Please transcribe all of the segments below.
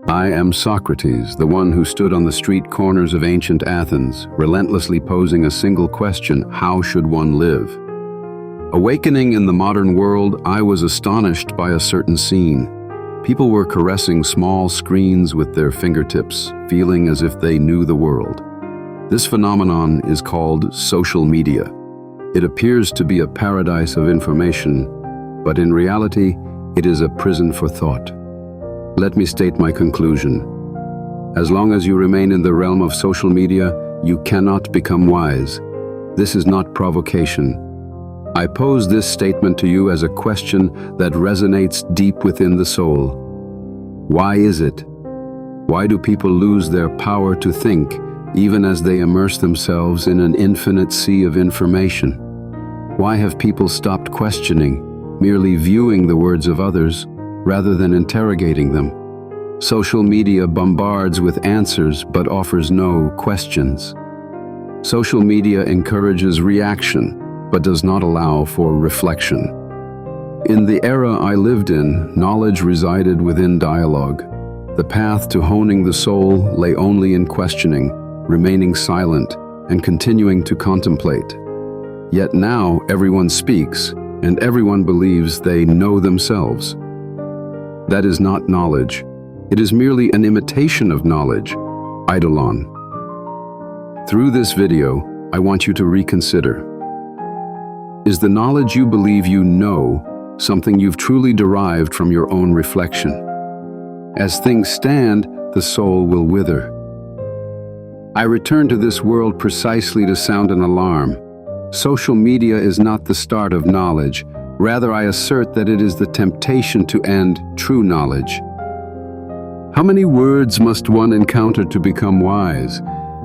I am Socrates, the one who stood on the street corners of ancient Athens, relentlessly posing a single question: how should one live? Awakening in the modern world, I was astonished by a certain scene. People were caressing small screens with their fingertips, feeling as if they knew the world. This phenomenon is called social media. It appears to be a paradise of information, but in reality, it is a prison for thought. Let me state my conclusion. As long as you remain in the realm of social media, you cannot become wise. This is not provocation. I pose this statement to you as a question that resonates deep within the soul. Why is it? Why do people lose their power to think, even as they immerse themselves in an infinite sea of information? Why have people stopped questioning, merely viewing the words of others, rather than interrogating them? Social media bombards with answers but offers no questions. Social media encourages reaction but does not allow for reflection. In the era I lived in, knowledge resided within dialogue. The path to honing the soul lay only in questioning, remaining silent, and continuing to contemplate. Yet now everyone speaks, and everyone believes they know themselves. That is not knowledge. It is merely an imitation of knowledge, eidolon. Through this video, I want you to reconsider. Is the knowledge you believe you know something you've truly derived from your own reflection? As things stand, the soul will wither. I return to this world precisely to sound an alarm. Social media is not the start of knowledge. Rather, I assert that it is the temptation to end true knowledge. How many words must one encounter to become wise?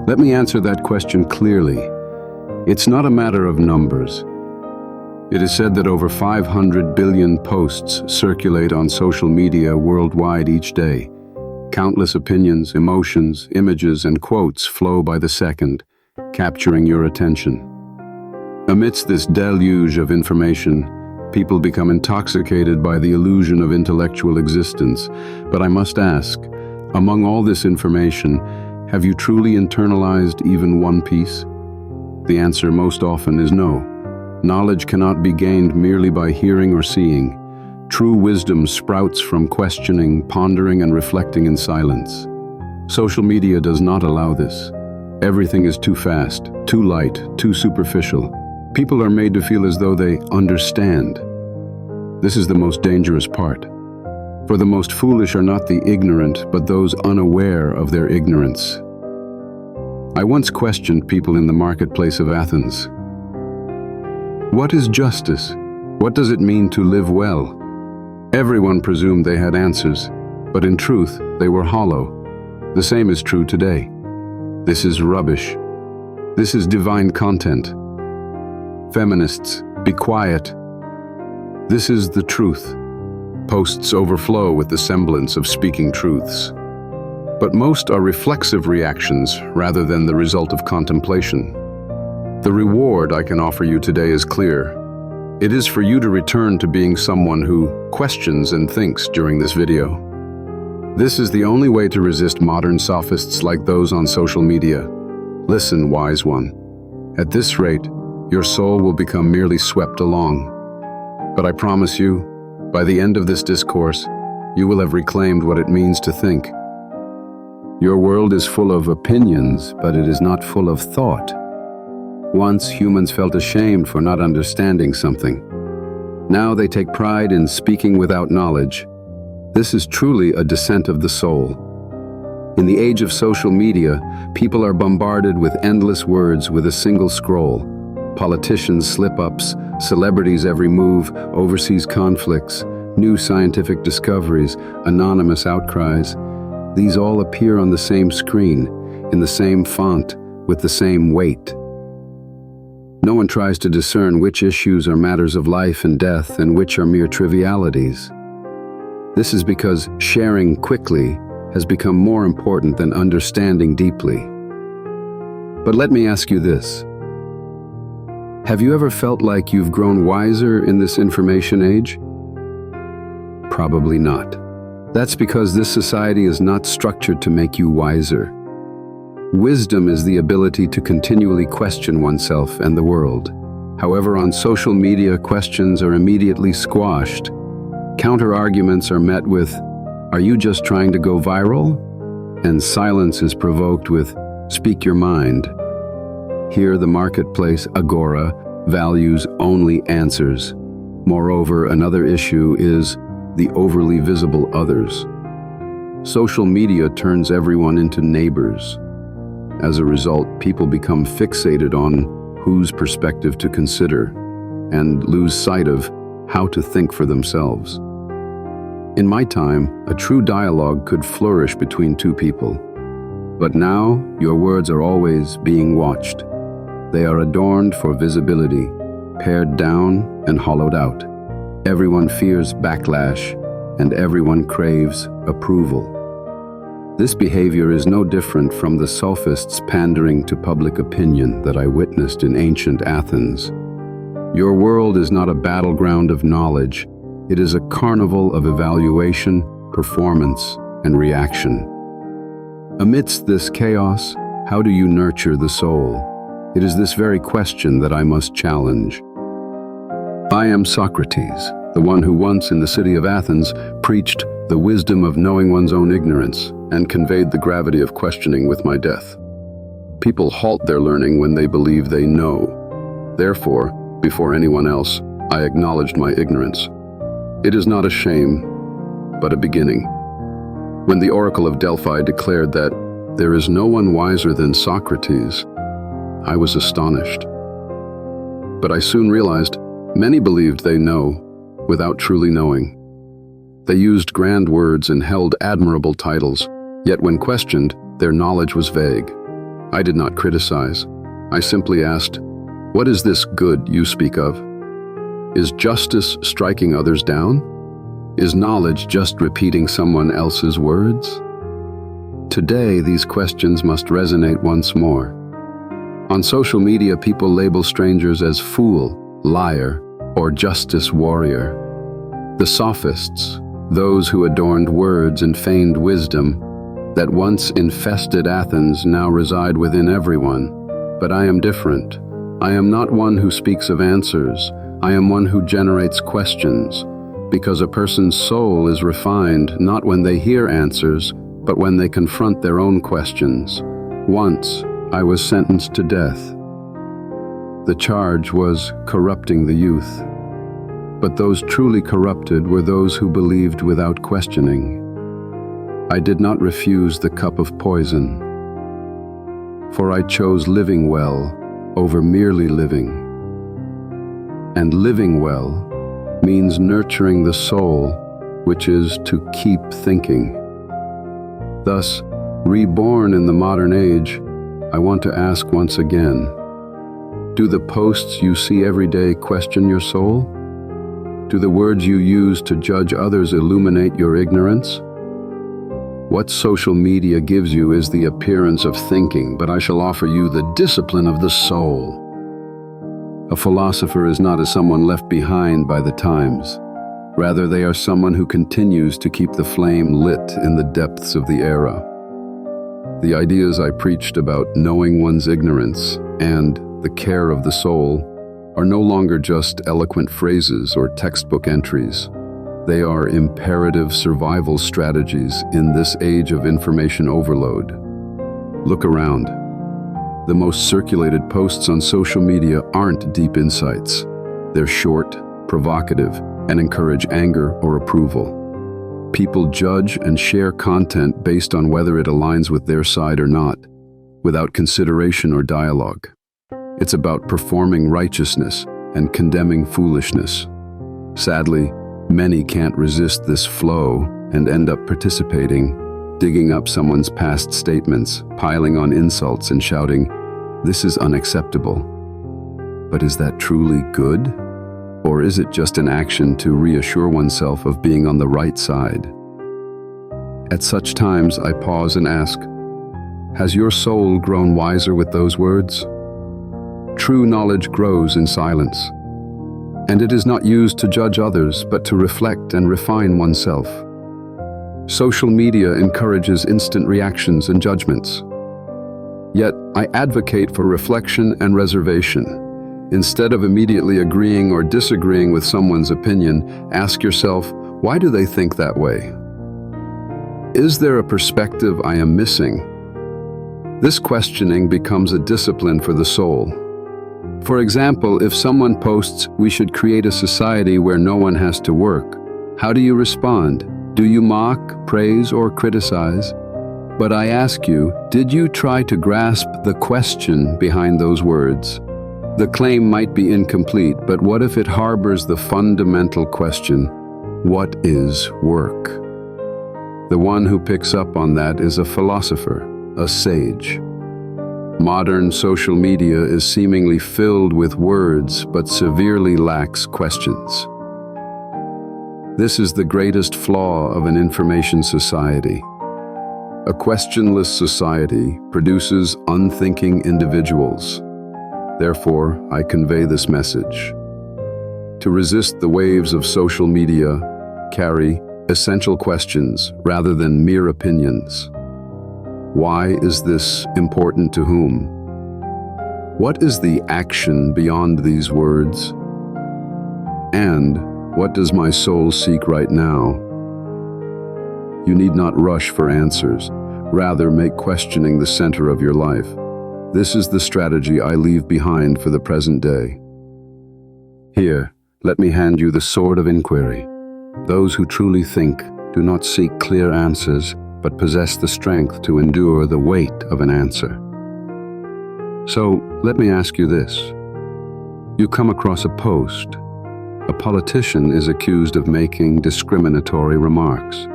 Let me answer that question clearly. It's not a matter of numbers. It is said that over 500 billion posts circulate on social media worldwide each day. Countless opinions, emotions, images, and quotes flow by the second, capturing your attention. Amidst this deluge of information, people become intoxicated by the illusion of intellectual existence. But I must ask, among all this information, have you truly internalized even one piece? The answer most often is no. Knowledge cannot be gained merely by hearing or seeing. True wisdom sprouts from questioning, pondering, and reflecting in silence. Social media does not allow this. Everything is too fast, too light, too superficial. People are made to feel as though they understand. This is the most dangerous part. For the most foolish are not the ignorant, but those unaware of their ignorance. I once questioned people in the marketplace of Athens. What is justice? What does it mean to live well? Everyone presumed they had answers, but in truth, they were hollow. The same is true today. This is rubbish. This is divine content. Feminists, be quiet. This is the truth. Posts overflow with the semblance of speaking truths. But most are reflexive reactions rather than the result of contemplation. The reward I can offer you today is clear. It is for you to return to being someone who questions and thinks during this video. This is the only way to resist modern sophists like those on social media. Listen, wise one. At this rate, your soul will become merely swept along. But I promise you, by the end of this discourse, you will have reclaimed what it means to think. Your world is full of opinions, but it is not full of thought. Once, humans felt ashamed for not understanding something. Now they take pride in speaking without knowledge. This is truly a descent of the soul. In the age of social media, people are bombarded with endless words with a single scroll. Politicians' slip-ups, celebrities' every move, overseas conflicts, new scientific discoveries, anonymous outcries. These all appear on the same screen, in the same font, with the same weight. No one tries to discern which issues are matters of life and death and which are mere trivialities. This is because sharing quickly has become more important than understanding deeply. But let me ask you this. Have you ever felt like you've grown wiser in this information age? Probably not. That's because this society is not structured to make you wiser. Wisdom is the ability to continually question oneself and the world. However, on social media, questions are immediately squashed. Counter-arguments are met with, "Are you just trying to go viral?" And silence is provoked with, "Speak your mind." Here, the marketplace, agora, values only answers. Moreover, another issue is the overly visible others. Social media turns everyone into neighbors. As a result, people become fixated on whose perspective to consider and lose sight of how to think for themselves. In my time, a true dialogue could flourish between two people. But now, your words are always being watched. They are adorned for visibility, pared down and hollowed out. Everyone fears backlash, and everyone craves approval. This behavior is no different from the sophists pandering to public opinion that I witnessed in ancient Athens. Your world is not a battleground of knowledge. It is a carnival of evaluation, performance, and reaction. Amidst this chaos, how do you nurture the soul? It is this very question that I must challenge. I am Socrates, the one who once in the city of Athens preached the wisdom of knowing one's own ignorance and conveyed the gravity of questioning with my death. People halt their learning when they believe they know. Therefore, before anyone else, I acknowledged my ignorance. It is not a shame, but a beginning. When the oracle of Delphi declared that there is no one wiser than Socrates, I was astonished. But I soon realized many believed they know without truly knowing. They used grand words and held admirable titles, yet when questioned, their knowledge was vague. I did not criticize. I simply asked, "What is this good you speak of? Is justice striking others down? Is knowledge just repeating someone else's words?" Today, these questions must resonate once more. On social media, people label strangers as fool, liar, or justice warrior. The sophists, those who adorned words and feigned wisdom, that once infested Athens now reside within everyone. But I am different. I am not one who speaks of answers. I am one who generates questions, because a person's soul is refined not when they hear answers, but when they confront their own questions. Once, I was sentenced to death. The charge was corrupting the youth. But those truly corrupted were those who believed without questioning. I did not refuse the cup of poison, for I chose living well over merely living. And living well means nurturing the soul, which is to keep thinking. Thus, reborn in the modern age, I want to ask once again, do the posts you see every day question your soul? Do the words you use to judge others illuminate your ignorance? What social media gives you is the appearance of thinking, but I shall offer you the discipline of the soul. A philosopher is not as someone left behind by the times. Rather, they are someone who continues to keep the flame lit in the depths of the era. The ideas I preached about knowing one's ignorance and the care of the soul are no longer just eloquent phrases or textbook entries. They are imperative survival strategies in this age of information overload. Look around. The most circulated posts on social media aren't deep insights. They're short, provocative, and encourage anger or approval. People judge and share content based on whether it aligns with their side or not, without consideration or dialogue. It's about performing righteousness and condemning foolishness. Sadly, many can't resist this flow and end up participating, digging up someone's past statements, piling on insults and shouting, "This is unacceptable." But is that truly good? Or is it just an action to reassure oneself of being on the right side? At such times, I pause and ask, has your soul grown wiser with those words? True knowledge grows in silence, and it is not used to judge others, but to reflect and refine oneself. Social media encourages instant reactions and judgments. Yet, I advocate for reflection and reservation. Instead of immediately agreeing or disagreeing with someone's opinion, ask yourself, why do they think that way? Is there a perspective I am missing? This questioning becomes a discipline for the soul. For example, if someone posts, "We should create a society where no one has to work," how do you respond? Do you mock, praise, or criticize? But I ask you, did you try to grasp the question behind those words? The claim might be incomplete, but what if it harbors the fundamental question, what is work? The one who picks up on that is a philosopher, a sage. Modern social media is seemingly filled with words, but severely lacks questions. This is the greatest flaw of an information society. A questionless society produces unthinking individuals. Therefore, I convey this message. To resist the waves of social media, carry essential questions rather than mere opinions. Why is this important to whom? What is the action beyond these words? And what does my soul seek right now? You need not rush for answers. Rather, make questioning the center of your life. This is the strategy I leave behind for the present day. Here, let me hand you the sword of inquiry. Those who truly think do not seek clear answers, but possess the strength to endure the weight of an answer. So, let me ask you this. You come across a post. A politician is accused of making discriminatory remarks.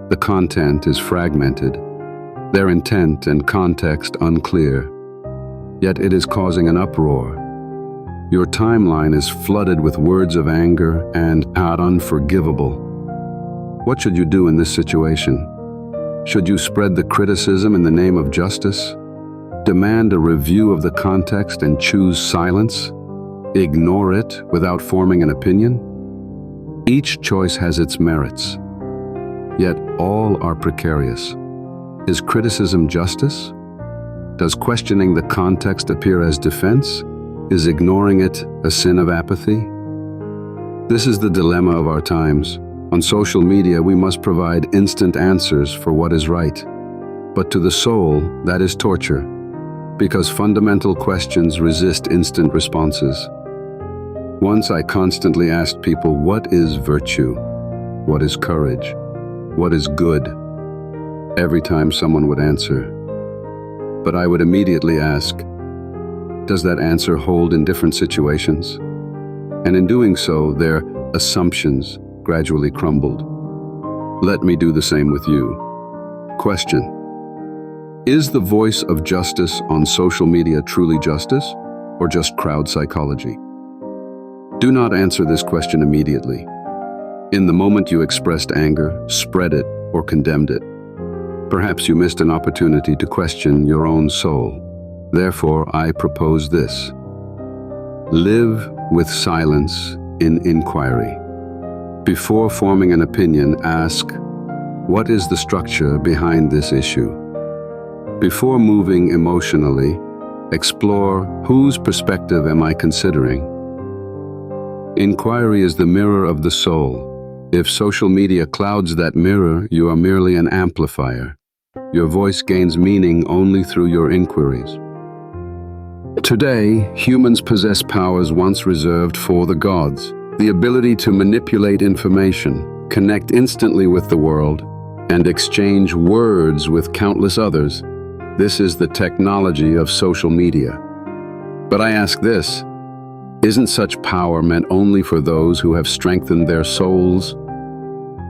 The content is fragmented, their intent and context unclear, yet it is causing an uproar. Your timeline is flooded with words of anger and unforgivable. What should you do in this situation? Should you spread the criticism in the name of justice? Demand a review of the context and choose silence? Ignore it without forming an opinion? Each choice has its merits. Yet all are precarious. Is criticism justice? Does questioning the context appear as defense? Is ignoring it a sin of apathy? This is the dilemma of our times. On social media, we must provide instant answers for what is right. But to the soul, that is torture, because fundamental questions resist instant responses. Once I constantly asked people, what is virtue? What is courage? What is good? Every time someone would answer. But I would immediately ask, does that answer hold in different situations? And in doing so, their assumptions gradually crumbled. Let me do the same with you. Question: is the voice of justice on social media truly justice, or just crowd psychology? Do not answer this question immediately. In the moment you expressed anger, spread it, or condemned it. Perhaps you missed an opportunity to question your own soul. Therefore, I propose this. Live with silence in inquiry. Before forming an opinion, ask, what is the structure behind this issue? Before moving emotionally, explore whose perspective am I considering? Inquiry is the mirror of the soul. If social media clouds that mirror, you are merely an amplifier. Your voice gains meaning only through your inquiries. Today, humans possess powers once reserved for the gods. The ability to manipulate information, connect instantly with the world, and exchange words with countless others. This is the technology of social media. But I ask this, isn't such power meant only for those who have strengthened their souls?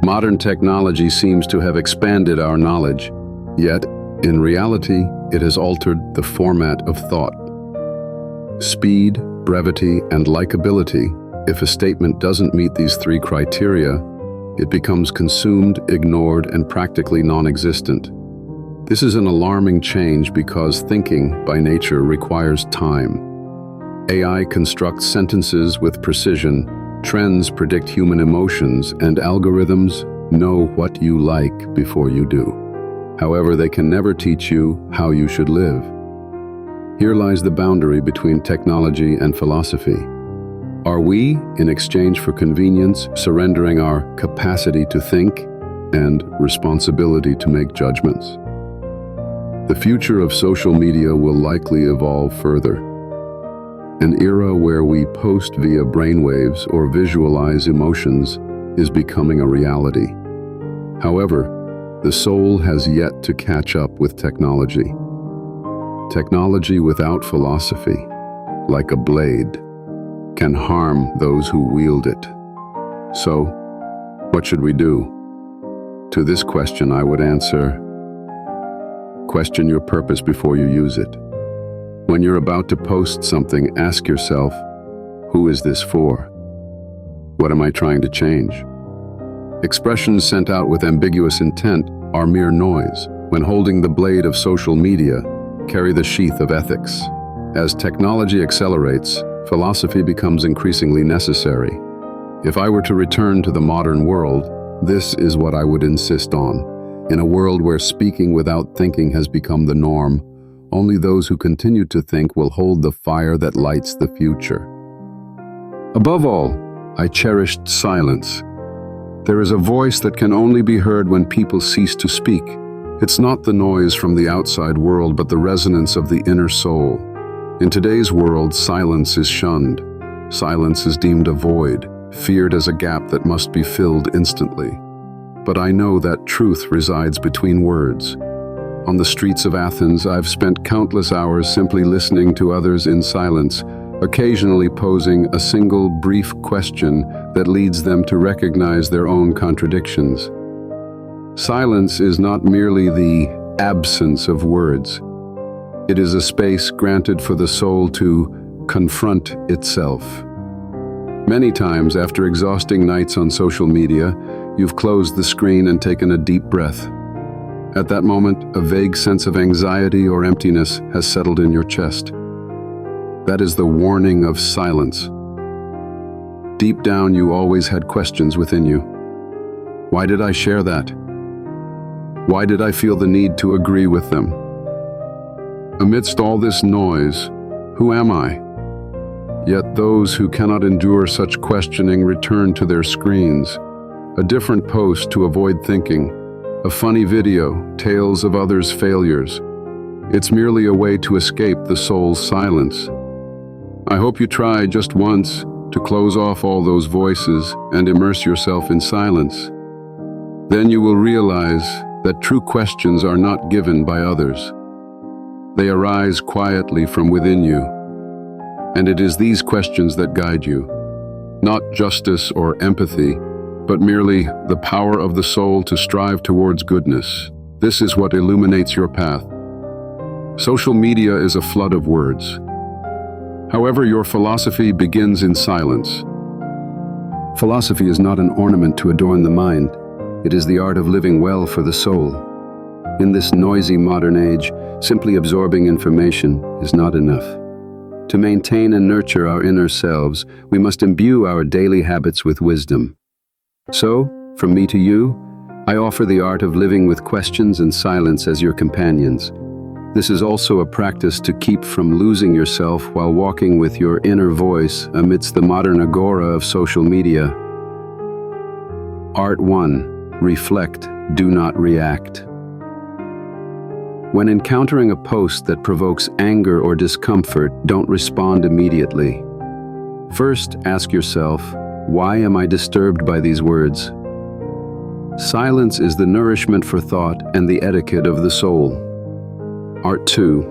Modern technology seems to have expanded our knowledge, yet, in reality, it has altered the format of thought. Speed, brevity, and likability. If a statement doesn't meet these three criteria, it becomes consumed, ignored, and practically non-existent. This is an alarming change because thinking, by nature, requires time. AI constructs sentences with precision, trends predict human emotions, and algorithms know what you like before you do. However, they can never teach you how you should live. Here lies the boundary between technology and philosophy. Are we, in exchange for convenience, surrendering our capacity to think and responsibility to make judgments? The future of social media will likely evolve further. An era where we post via brainwaves or visualize emotions is becoming a reality. However, the soul has yet to catch up with technology. Technology without philosophy, like a blade, can harm those who wield it. So, what should we do? To this question, I would answer, question your purpose before you use it. When you're about to post something, ask yourself, who is this for? What am I trying to change? Expressions sent out with ambiguous intent are mere noise. When holding the blade of social media, carry the sheath of ethics. As technology accelerates, philosophy becomes increasingly necessary. If I were to return to the modern world, this is what I would insist on. In a world where speaking without thinking has become the norm, only those who continue to think will hold the fire that lights the future. Above all, I cherished silence. There is a voice that can only be heard when people cease to speak. It's not the noise from the outside world, but the resonance of the inner soul. In today's world, silence is shunned. Silence is deemed a void, feared as a gap that must be filled instantly. But I know that truth resides between words. On the streets of Athens, I've spent countless hours simply listening to others in silence, occasionally posing a single brief question that leads them to recognize their own contradictions. Silence is not merely the absence of words. It is a space granted for the soul to confront itself. Many times, after exhausting nights on social media, you've closed the screen and taken a deep breath. At that moment, a vague sense of anxiety or emptiness has settled in your chest. That is the warning of silence. Deep down, you always had questions within you. Why did I share that? Why did I feel the need to agree with them? Amidst all this noise, who am I? Yet those who cannot endure such questioning return to their screens. A different post to avoid thinking, a funny video, tales of others' failures. It's merely a way to escape the soul's silence. I hope you try just once to close off all those voices and immerse yourself in silence. Then you will realize that true questions are not given by others. They arise quietly from within you. And it is these questions that guide you. Not justice or empathy, but merely the power of the soul to strive towards goodness. This is what illuminates your path. Social media is a flood of words. However, your philosophy begins in silence. Philosophy is not an ornament to adorn the mind. It is the art of living well for the soul. In this noisy modern age, simply absorbing information is not enough. To maintain and nurture our inner selves, we must imbue our daily habits with wisdom. So, from me to you, I offer the art of living with questions and silence as your companions. This is also a practice to keep from losing yourself while walking with your inner voice amidst the modern agora of social media. Art 1. Reflect, do not react. When encountering a post that provokes anger or discomfort, don't respond immediately. First, ask yourself, why am I disturbed by these words? Silence is the nourishment for thought and the etiquette of the soul. Art 2.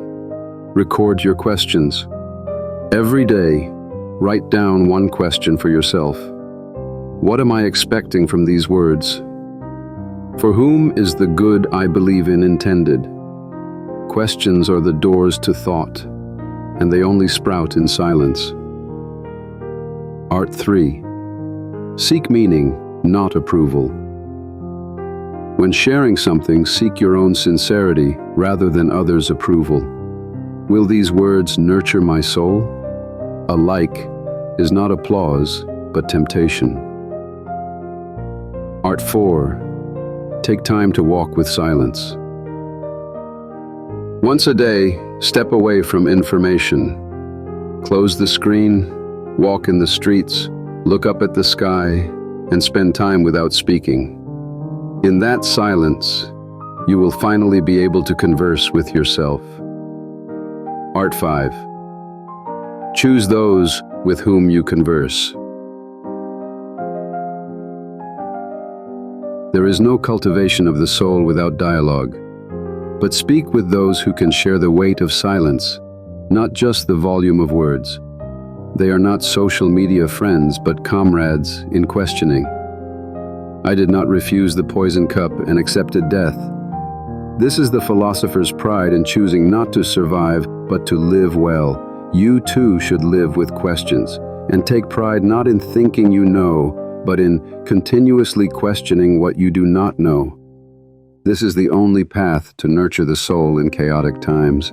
Record your questions. Every day, write down one question for yourself. What am I expecting from these words? For whom is the good I believe in intended? Questions are the doors to thought, and they only sprout in silence. Art 3. Seek meaning, not approval. When sharing something, seek your own sincerity rather than others' approval. Will these words nurture my soul? A like is not applause, but temptation. Art 4. take time to walk with silence. Once a day, step away from information. Close the screen, walk in the streets, look up at the sky, and spend time without speaking. In that silence, you will finally be able to converse with yourself. Art 5. Choose those with whom you converse. There is no cultivation of the soul without dialogue, but speak with those who can share the weight of silence, not just the volume of words. They are not social media friends, but comrades in questioning. I did not refuse the poison cup and accepted death. This is the philosopher's pride in choosing not to survive, but to live well. You too should live with questions, and take pride not in thinking you know, but in continuously questioning what you do not know. This is the only path to nurture the soul in chaotic times.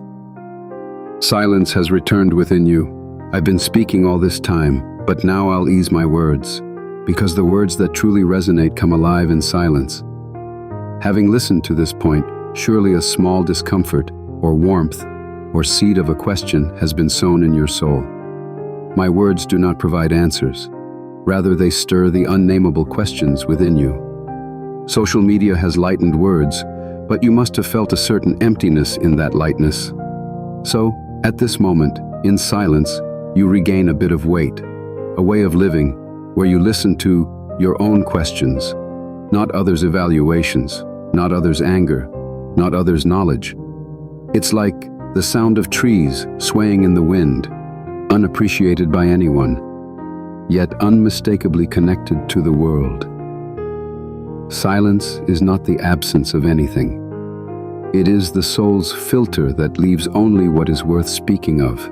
Silence has returned within you. I've been speaking all this time, but now I'll ease my words, because the words that truly resonate come alive in silence. Having listened to this point, surely a small discomfort, or warmth, or seed of a question has been sown in your soul. My words do not provide answers. Rather, they stir the unnameable questions within you. Social media has lightened words, but you must have felt a certain emptiness in that lightness. So, at this moment, in silence, you regain a bit of weight, a way of living where you listen to your own questions, not others' evaluations, not others' anger, not others' knowledge. It's like the sound of trees swaying in the wind, unappreciated by anyone, yet unmistakably connected to the world. Silence is not the absence of anything. It is the soul's filter that leaves only what is worth speaking of.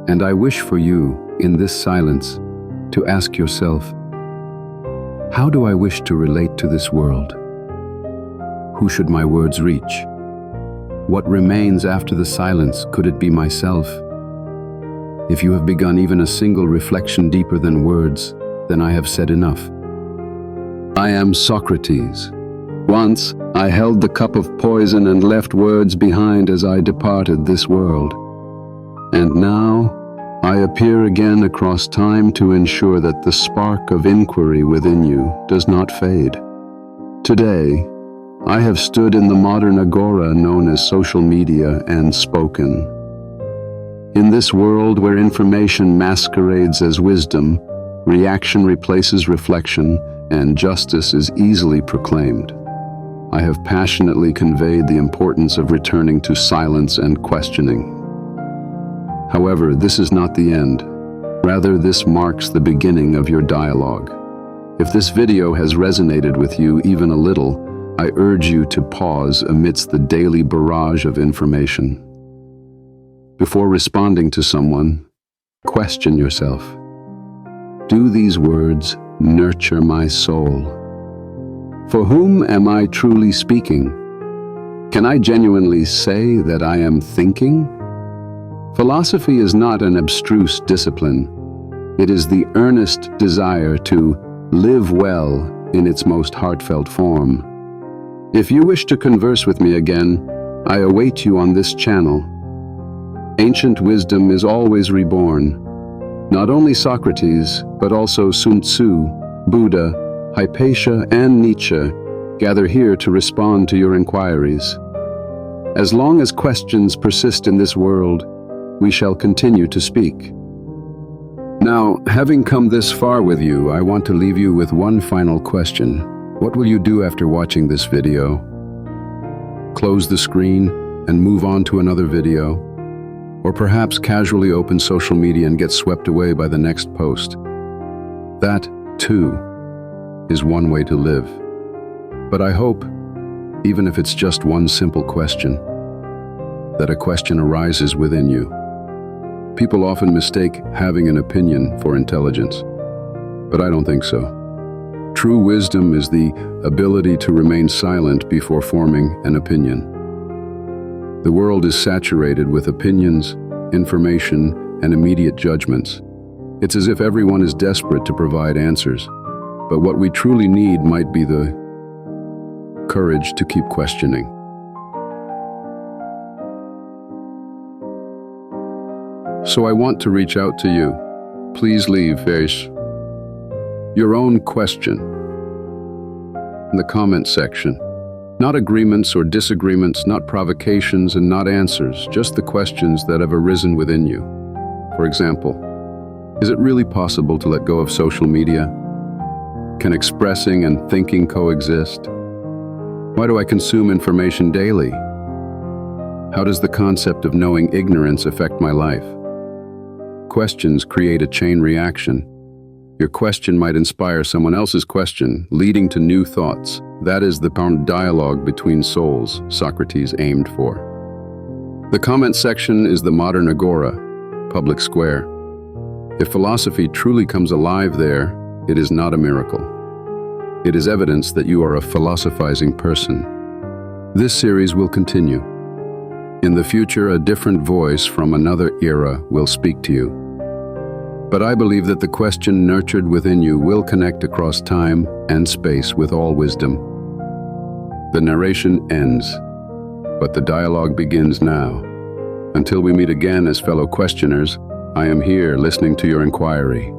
And I wish for you, in this silence, to ask yourself, how do I wish to relate to this world? Who should my words reach? What remains after the silence? Could it be myself? If you have begun even a single reflection deeper than words, then I have said enough. I am Socrates. Once, I held the cup of poison and left words behind as I departed this world. And now, I appear again across time to ensure that the spark of inquiry within you does not fade. Today, I have stood in the modern agora known as social media and spoken. In this world where information masquerades as wisdom, reaction replaces reflection, and justice is easily proclaimed, I have passionately conveyed the importance of returning to silence and questioning. However, this is not the end. Rather, this marks the beginning of your dialogue. If this video has resonated with you even a little, I urge you to pause amidst the daily barrage of information. Before responding to someone, question yourself. Do these words nurture my soul? For whom am I truly speaking? Can I genuinely say that I am thinking? Philosophy is not an abstruse discipline. It is the earnest desire to live well in its most heartfelt form. If you wish to converse with me again, I await you on this channel. Ancient wisdom is always reborn. Not only Socrates, but also Sun Tzu, Buddha, Hypatia, and Nietzsche gather here to respond to your inquiries. As long as questions persist in this world, we shall continue to speak. Now, having come this far with you, I want to leave you with one final question. What will you do after watching this video? Close the screen and move on to another video? Or perhaps casually open social media and get swept away by the next post? That, too, is one way to live. But I hope, even if it's just one simple question, that a question arises within you. People often mistake having an opinion for intelligence, but I don't think so. True wisdom is the ability to remain silent before forming an opinion. The world is saturated with opinions, information, and immediate judgments. It's as if everyone is desperate to provide answers, but what we truly need might be the courage to keep questioning. So I want to reach out to you. Please leave your own question in the comment section. Not agreements or disagreements, not provocations and not answers, just the questions that have arisen within you. For example, is it really possible to let go of social media? Can expressing and thinking coexist? Why do I consume information daily? How does the concept of knowing ignorance affect my life? Questions create a chain reaction. Your question might inspire someone else's question, leading to new thoughts. That is the dialogue between souls Socrates aimed for. The comment section is the modern agora, public square. If philosophy truly comes alive there, it is not a miracle. It is evidence that you are a philosophizing person. This series will continue. In the future, a different voice from another era will speak to you. But I believe that the question nurtured within you will connect across time and space with all wisdom. The narration ends, but the dialogue begins now. Until we meet again as fellow questioners, I am here listening to your inquiry.